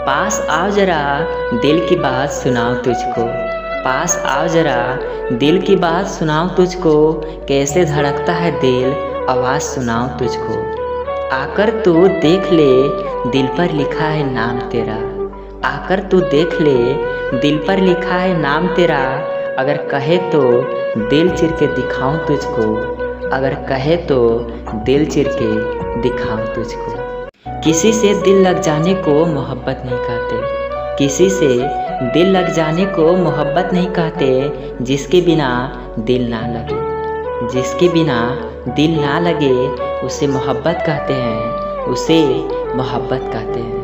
पास आओ जरा दिल की बात सुनाओ तुझको, पास आओ जरा दिल की बात सुनाओ तुझको, कैसे धड़कता है दिल आवाज़ सुनाओ तुझको। आकर तू देख ले दिल पर लिखा है नाम तेरा, आकर तू देख ले दिल पर लिखा है नाम तेरा। अगर कहे तो दिल चिर के दिखाऊं तुझको, अगर कहे तो दिल चिर के दिखाऊं तुझको। किसी से दिल लग जाने को मोहब्बत नहीं कहते, किसी से दिल लग जाने को मोहब्बत नहीं कहते। जिसके बिना दिल ना लगे, जिसके बिना दिल ना लगे उसे मोहब्बत कहते हैं, उसे मोहब्बत कहते हैं।